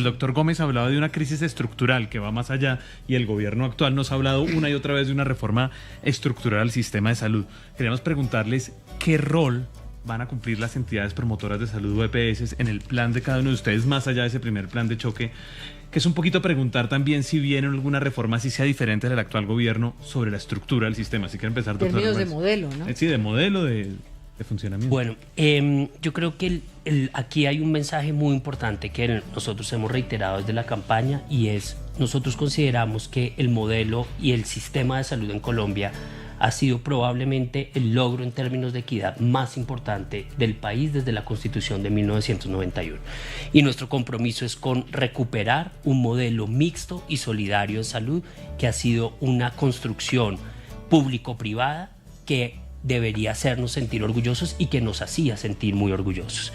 doctor Gómez hablaba de una crisis estructural que va más allá y el gobierno actual nos ha hablado una y otra vez de una reforma estructural al sistema de salud. Queríamos preguntarles qué rol van a cumplir las entidades promotoras de salud o EPS en el plan de cada uno de ustedes, más allá de ese primer plan de choque, que es un poquito preguntar también si viene alguna reforma, si sea diferente del actual gobierno, sobre la estructura del sistema. Así que empezar, doctor. Términos de modelo, ¿no? Sí, de modelo, de funcionamiento. Bueno, yo creo que aquí hay un mensaje muy importante que nosotros hemos reiterado desde la campaña, y es: nosotros consideramos que el modelo y el sistema de salud en Colombia ha sido probablemente el logro en términos de equidad más importante del país desde la Constitución de 1991. Y nuestro compromiso es con recuperar un modelo mixto y solidario de salud que ha sido una construcción público-privada que debería hacernos sentir orgullosos y que nos hacía sentir muy orgullosos.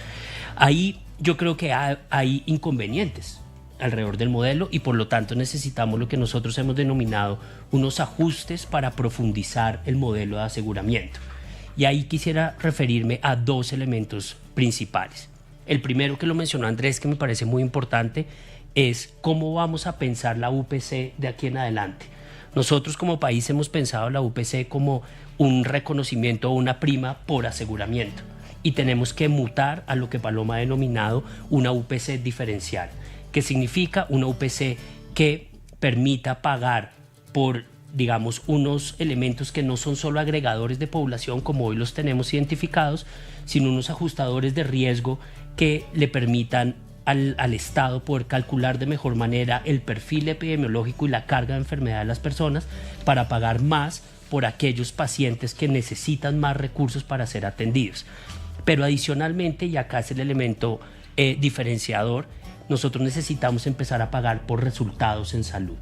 Ahí yo creo que hay inconvenientes alrededor del modelo, y por lo tanto necesitamos lo que nosotros hemos denominado unos ajustes para profundizar el modelo de aseguramiento. Y ahí quisiera referirme a dos elementos principales. El primero, que lo mencionó Andrés, que me parece muy importante, es cómo vamos a pensar la UPC de aquí en adelante. Nosotros como país hemos pensado la UPC como un reconocimiento o una prima por aseguramiento, y tenemos que mutar a lo que Paloma ha denominado una UPC diferencial, que significa una UPC que permita pagar por, digamos, unos elementos que no son solo agregadores de población como hoy los tenemos identificados, sino unos ajustadores de riesgo que le permitan al Estado poder calcular de mejor manera el perfil epidemiológico y la carga de enfermedad de las personas para pagar más por aquellos pacientes que necesitan más recursos para ser atendidos. Pero adicionalmente, y acá es el elemento diferenciador, nosotros necesitamos empezar a pagar por resultados en salud.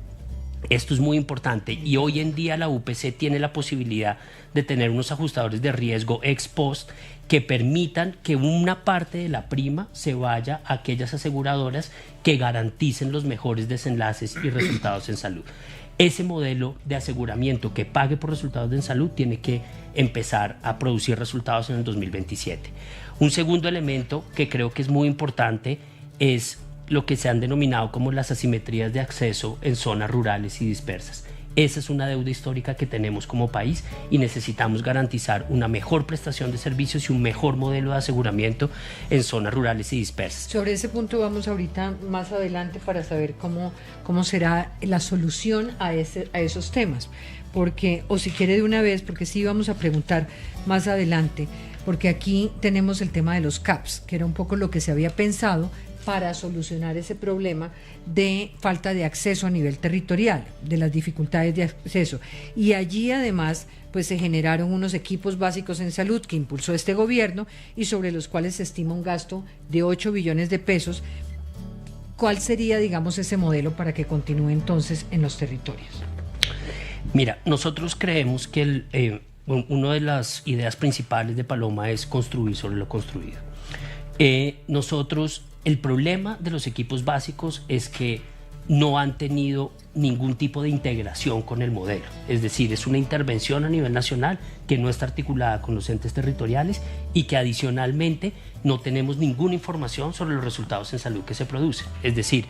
Esto es muy importante, y hoy en día la UPC tiene la posibilidad de tener unos ajustadores de riesgo ex post que permitan que una parte de la prima se vaya a aquellas aseguradoras que garanticen los mejores desenlaces y resultados en salud. Ese modelo de aseguramiento que pague por resultados en salud tiene que empezar a producir resultados en el 2027. Un segundo elemento que creo que es muy importante es lo que se han denominado como las asimetrías de acceso en zonas rurales y dispersas. Esa es una deuda histórica que tenemos como país, y necesitamos garantizar una mejor prestación de servicios y un mejor modelo de aseguramiento en zonas rurales y dispersas. Sobre ese punto vamos ahorita más adelante para saber cómo será la solución a esos temas. Porque, o si quiere de una vez, porque sí vamos a preguntar más adelante, porque aquí tenemos el tema de los CAPS, que era un poco lo que se había pensado para solucionar ese problema de falta de acceso a nivel territorial, de las dificultades de acceso. Y allí además pues se generaron unos equipos básicos en salud que impulsó este gobierno y sobre los cuales se estima un gasto de 8 billones de pesos. ¿Cuál sería, digamos, ese modelo para que continúe entonces en los territorios? Mira, nosotros creemos que una de las ideas principales de Paloma es construir sobre lo construido. El problema de los equipos básicos es que no han tenido ningún tipo de integración con el modelo. Es decir, es una intervención a nivel nacional que no está articulada con los entes territoriales, y que adicionalmente no tenemos ninguna información sobre los resultados en salud que se producen. Es decir,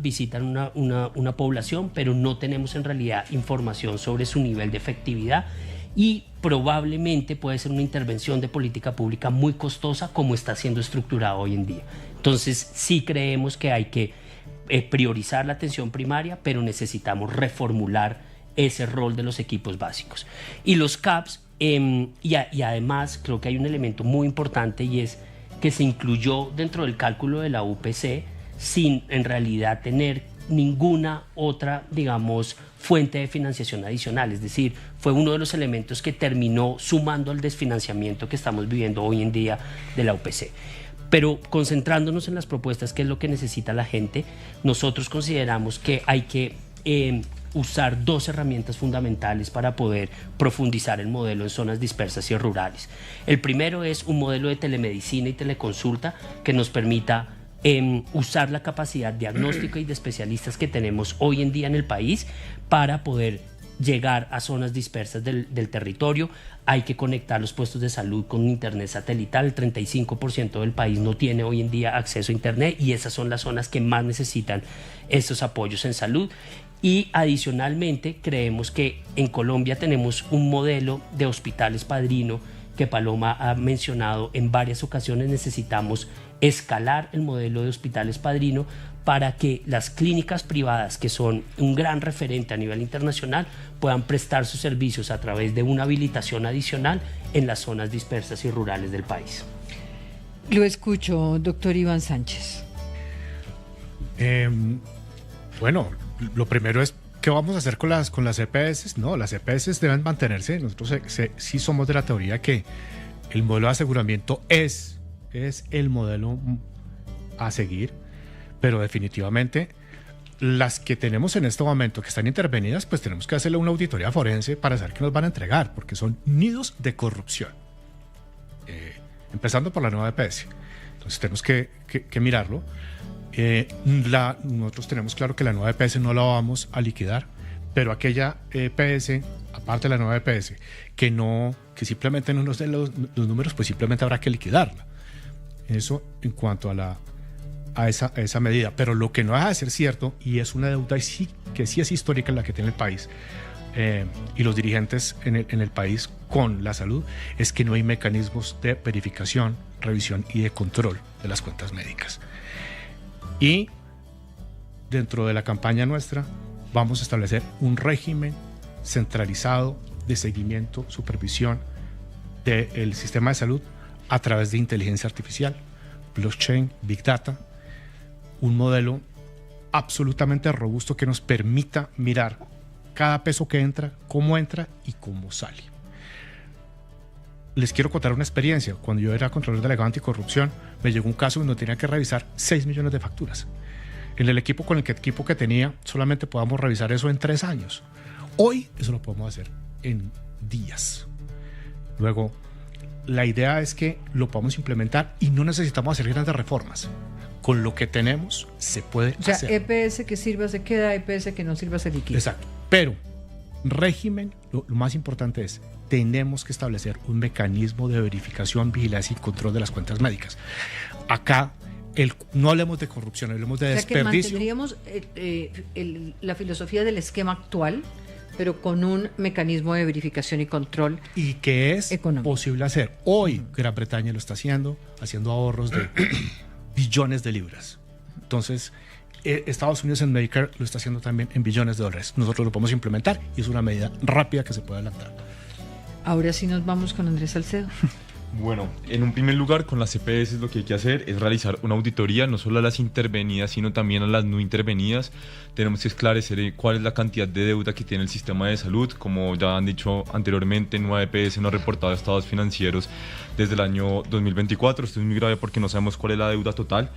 visitan una población, pero no tenemos en realidad información sobre su nivel de efectividad, y probablemente puede ser una intervención de política pública muy costosa como está siendo estructurada hoy en día. Entonces sí creemos que hay que priorizar la atención primaria, pero necesitamos reformular ese rol de los equipos básicos. Y los CAPS, y además creo que hay un elemento muy importante, y es que se incluyó dentro del cálculo de la UPC sin en realidad tener ninguna otra, digamos, fuente de financiación adicional. Es decir, fue uno de los elementos que terminó sumando al desfinanciamiento que estamos viviendo hoy en día de la UPC. Pero concentrándonos en las propuestas, que es lo que necesita la gente, nosotros consideramos que hay que usar dos herramientas fundamentales para poder profundizar el modelo en zonas dispersas y rurales. El primero es un modelo de telemedicina y teleconsulta que nos permita usar la capacidad diagnóstica y de especialistas que tenemos hoy en día en el país para poder llegar a zonas dispersas del territorio. Hay que conectar los puestos de salud con internet satelital. El 35% del país no tiene hoy en día acceso a internet y esas son las zonas que más necesitan estos apoyos en salud. Y adicionalmente creemos que en Colombia tenemos un modelo de hospitales padrino que Paloma ha mencionado en varias ocasiones. Necesitamos escalar el modelo de hospitales padrino para que las clínicas privadas, que son un gran referente a nivel internacional, puedan prestar sus servicios a través de una habilitación adicional en las zonas dispersas y rurales del país. Lo escucho, doctor Iván Sánchez. Bueno, lo primero es, ¿qué vamos a hacer con las EPS? No, las EPS deben mantenerse. Nosotros sí somos de la teoría que el modelo de aseguramiento es el modelo a seguir, pero definitivamente las que tenemos en este momento que están intervenidas, pues tenemos que hacerle una auditoría forense para saber qué nos van a entregar, porque son nidos de corrupción, empezando por la nueva EPS. Entonces tenemos que mirarlo. Nosotros tenemos claro que la nueva EPS no la vamos a liquidar, pero aquella EPS, aparte de la nueva EPS, que simplemente no nos den los números, pues simplemente habrá que liquidarla. Eso en cuanto a esa medida. Pero lo que no deja de ser cierto, y es una deuda que sí es histórica en la que tiene el país y los dirigentes en el país con la salud, es que no hay mecanismos de verificación, revisión y de control de las cuentas médicas. Y dentro de la campaña nuestra vamos a establecer un régimen centralizado de seguimiento, supervisión del sistema de salud a través de inteligencia artificial, blockchain, big data, un modelo absolutamente robusto que nos permita mirar cada peso que entra, cómo entra y cómo sale. Les quiero contar una experiencia. Cuando yo era controlador delegado anticorrupción, me llegó un caso donde tenía que revisar 6 millones de facturas. En el equipo que tenía, solamente podíamos revisar eso en 3 años. Hoy eso lo podemos hacer en días. Luego, la idea es que lo podamos implementar y no necesitamos hacer grandes reformas. Con lo que tenemos se puede hacer. O sea, EPS que sirva se queda, EPS que no sirva se liquida. Exacto. Pero régimen, lo más importante es, tenemos que establecer un mecanismo de verificación, vigilancia y control de las cuentas médicas. Acá no hablemos de corrupción, hablemos de desperdicio. Que mantendríamos la filosofía del esquema actual, pero con un mecanismo de verificación y control. Y que es económico. Posible hacer. Hoy Gran Bretaña lo está haciendo ahorros de billones de libras. Entonces, Estados Unidos en Medicare lo está haciendo también en billones de dólares. Nosotros lo podemos implementar y es una medida rápida que se puede adelantar. Ahora sí nos vamos con Andrés Salcedo. Bueno, en un primer lugar, con las EPS lo que hay que hacer es realizar una auditoría, no solo a las intervenidas, sino también a las no intervenidas. Tenemos que esclarecer cuál es la cantidad de deuda que tiene el sistema de salud. Como ya han dicho anteriormente, Nueva EPS no ha reportado estados financieros desde el año 2024. Esto es muy grave porque no sabemos cuál es la deuda total.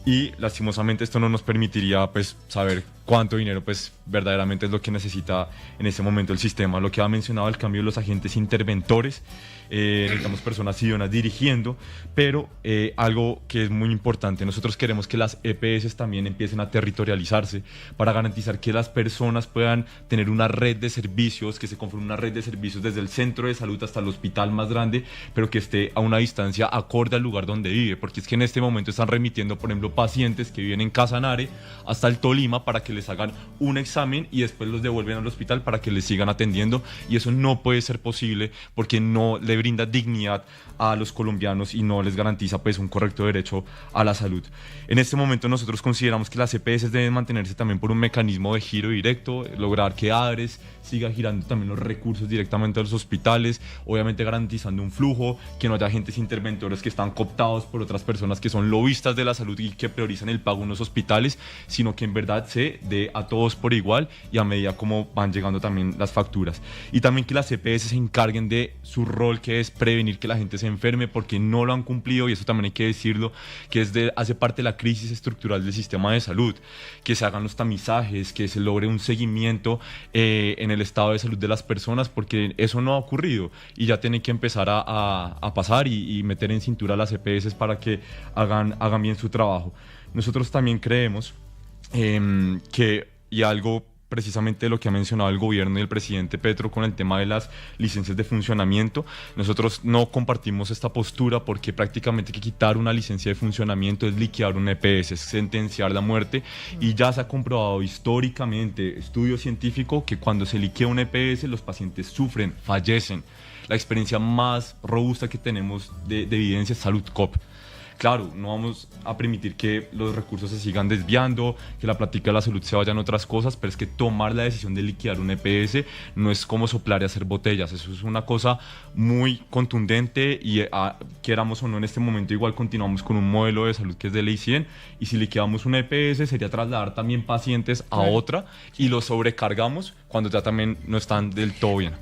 Y lastimosamente esto no nos permitiría pues saber cuánto dinero pues verdaderamente es lo que necesita en este momento el sistema. Lo que ha mencionado el cambio de los agentes interventores, necesitamos personas idóneas dirigiendo, pero algo que es muy importante, nosotros queremos que las EPS también empiecen a territorializarse para garantizar que las personas puedan tener una red de servicios, que se conforme una red de servicios desde el centro de salud hasta el hospital más grande, pero que esté a una distancia acorde al lugar donde vive, porque es que en este momento están remitiendo, por ejemplo, pacientes que viven en Casanare hasta el Tolima para que les hagan un examen y después los devuelven al hospital para que les sigan atendiendo, y eso no puede ser posible porque no le brinda dignidad a los colombianos y no les garantiza pues un correcto derecho a la salud. En este momento nosotros consideramos que las EPS deben mantenerse también por un mecanismo de giro directo, lograr que ADRES siga girando también los recursos directamente a los hospitales, obviamente garantizando un flujo, que no haya agentes interventores que están cooptados por otras personas que son lobistas de la salud y que priorizan el pago en los hospitales, sino que en verdad se dé a todos por igual y a medida como van llegando también las facturas. Y también que las EPS se encarguen de su rol, que es prevenir que la gente se enferme, porque no lo han cumplido, y eso también hay que decirlo, que hace parte de la crisis estructural del sistema de salud, que se hagan los tamizajes, que se logre un seguimiento en el estado de salud de las personas, porque eso no ha ocurrido y ya tiene que empezar a pasar y meter en cintura a las EPS para que hagan bien su trabajo. Nosotros también creemos que, y algo precisamente de lo que ha mencionado el gobierno y el presidente Petro con el tema de las licencias de funcionamiento. Nosotros no compartimos esta postura porque prácticamente que quitar una licencia de funcionamiento es liquidar un EPS, es sentenciar la muerte, y ya se ha comprobado históricamente, estudio científico, que cuando se liquida un EPS los pacientes sufren, fallecen. La experiencia más robusta que tenemos de evidencia es Salud Cop. Claro, no vamos a permitir que los recursos se sigan desviando, que la plática de la salud se vaya en otras cosas, pero es que tomar la decisión de liquidar un EPS no es como soplar y hacer botellas. Eso es una cosa muy contundente y queramos o no, en este momento igual continuamos con un modelo de salud que es de ley 100, y si liquidamos un EPS sería trasladar también pacientes a otra y los sobrecargamos cuando ya también no están del todo bien.